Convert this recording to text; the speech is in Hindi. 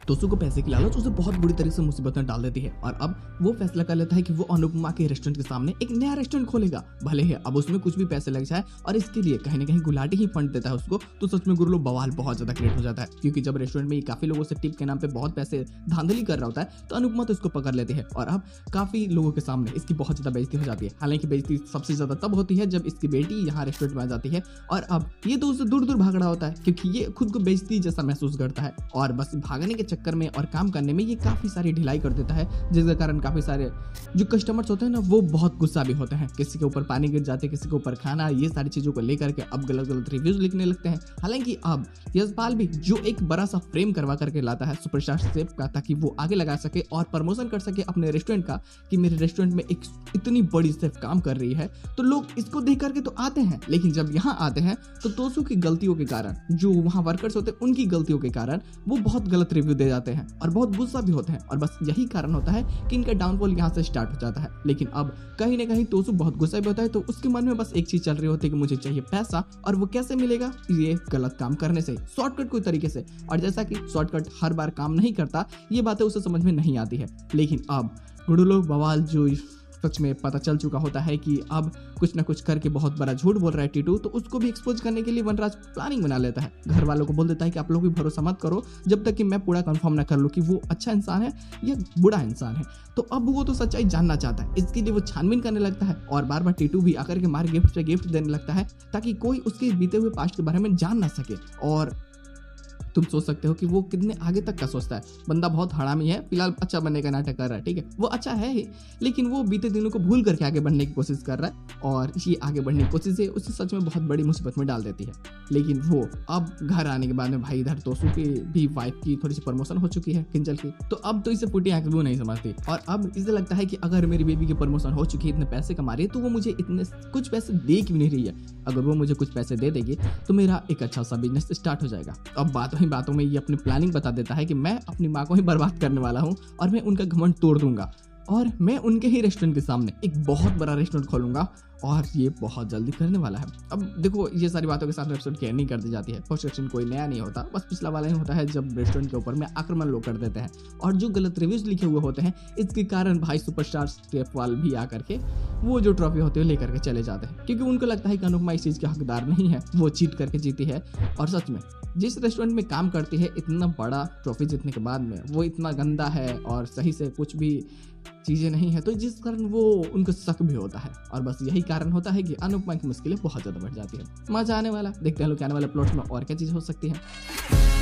तोसू को पैसे की लालच उसे बहुत बुरी तरीके से मुसीबत में डाल देती है और अब वो फैसला कर लेता है कि वो अनुपमा के रेस्टोरेंट के सामने एक नया रेस्टोरेंट खोलेगा। भले ही अब उसमें कुछ भी पैसे लग जाए और इसके लिए कहीं ना कहीं गुलाटी ही फंड देता है उसको, तो सच में गुरुलो बवाल बहुत ज्यादा क्रिएट हो जाता है। क्योंकि जब रेस्टोरेंट में काफी लोगों से टिप के नाम पे बहुत पैसे धांधली कर रहा होता है तो अनुपमा तो इसको पकड़ लेती है और अब काफी लोगों के सामने इसकी बहुत ज्यादा बेइज्जती हो जाती है। हालांकि बेइज्जती सबसे ज्यादा तब होती है जब इसकी बेटी यहाँ रेस्टोरेंट में आ जाती है और अब ये तो उससे दूर दूर भाग रहा होता है क्योंकि ये खुद को बेइज्जती जैसा महसूस करता है और बस भागने के चक्कर में और काम करने में ये काफी सारी ढिलाई कर देता है, जिसके कारण काफी सारे जो कस्टमर्स होते हैं ना वो बहुत गुस्सा भी होते हैं। किसी के ऊपर पानी गिर जाते, किसी के ऊपर खाना, ये सारी चीजों को लेकर के अब गलत गलत रिव्यूज लिखने लगते हैं। हालांकि अब यशपाल भी जो एक बड़ा सा फ्रेम करवा करके लाता है सुपरस्टार शेफ का ताकि वो आगे लगा सके और प्रमोशन कर सके अपने रेस्टोरेंट का कि मेरे रेस्टोरेंट में एक इतनी बड़ी शेफ काम कर रही है, तो लोग इसको देख करके तो आते हैं। लेकिन जब यहाँ आते हैं तो तोसू की गलतियों के कारण, जो वहाँ वर्कर्स होते हैं उनकी गलतियों के कारण वो बहुत गलत रिव्यू दे जाते हैं और बहुत गुस्सा भी होते हैं और बस यही कारण होता है कि इनका डाउनफॉल यहाँ से स्टार्ट हो जाता है। लेकिन अब कहीं ना कहीं तोसू बहुत गुस्सा भी होता है, तो उसके मन में बस एक चीज चल रही होती है कि मुझे चाहिए पैसा, और वो कैसे मिलेगा? ये गलत काम करने से, शॉर्टकट कोई तरीके से। और जैसा कि शॉर्टकट हर बार काम नहीं करता, ये बातें उसे समझ में नहीं आती है। लेकिन अब गुरुलो बवाल जो सच में पता चल चुका होता है कि अब कुछ ना कुछ करके बहुत बड़ा झूठ बोल रहा है टीटू, तो उसको भी एक्सपोज करने के लिए वनराज प्लानिंग बना लेता है। घर वालों को बोल देता है कि आप लोग भी भरोसा मत करो जब तक कि मैं पूरा कंफर्म ना कर लूं कि वो अच्छा इंसान है या बुरा इंसान है। तो अब वो तो सच्चाई जानना चाहता है, इसके लिए वो छानबीन करने लगता है और बार बार टीटू भी आकर के मार गिफ्ट पे गिफ्ट देने लगता है ताकि कोई उसके बीते हुए पास्ट के बारे में जान ना सके। और तुम सोच सकते हो कि वो कितने आगे तक का सोचता है। बंदा बहुत हरामी है, फिलहाल अच्छा बनने का नाटक कर रहा है, ठीक है, वो अच्छा है ही, लेकिन वो बीते दिनों को भूल करके आगे बढ़ने की कोशिश कर रहा है और ये आगे बढ़ने की कोशिश है उसे सच में बहुत बड़ी मुसीबत में डाल देती है। लेकिन वो अब घर आने के बाद में भाई इधर तोसू की भी वाइफ की थोड़ी सी प्रमोशन हो चुकी है किंजल की, तो अब तो इसे फूटी आंख भी नहीं समझती और अब इसे लगता है कि अगर मेरी बेबी की प्रमोशन हो चुकी है, इतने पैसे कमा रही है, तो वो मुझे इतने कुछ पैसे दे क्यों नहीं रही है? अगर वो मुझे कुछ पैसे दे देगी तो मेरा एक अच्छा सा बिजनेस स्टार्ट हो जाएगा। अब बातों में ये अपनी प्लानिंग बता देता है कि मैं अपनी माँ को ही बर्बाद करने वाला हूँ और मैं उनका घमंड तोड़ दूंगा और मैं उनके ही रेस्टोरेंट के सामने एक बहुत बड़ा रेस्टोरेंट खोलूंगा और ये बहुत जल्दी करने वाला है। अब देखो ये सारी बातों के साथ एपिसोड की एंडिंग कर दी जाती है। फर्स्ट सेक्शन कोई नया नहीं होता, बस पिछला वाला ही होता है जब रेस्टोरेंट के ऊपर में आक्रमण लोग कर देते हैं और जो गलत रिव्यूज लिखे हुए होते हैं इसके कारण भाई सुपरस्टार शेफ वाल भी आकर के वो जो ट्रॉफी होती है लेकर के चले जाते हैं क्योंकि उनको लगता है कि अनुपमा इस चीज़ की हकदार नहीं है, वो चीट करके जीती है। और सच में जिस रेस्टोरेंट में काम करती है इतना बड़ा ट्रॉफी जीतने के बाद में वो इतना गंदा है और सही से कुछ भी चीज़ें नहीं है, तो जिस कारण वो उनको शक भी होता है और बस यही कारण होता है कि अनुपमा की मुश्किलें बहुत ज़्यादा बढ़ जाती है। मजा आने वाला, देखते हैं लोग आने वाले प्लॉट्स में और क्या चीज़ हो सकती है।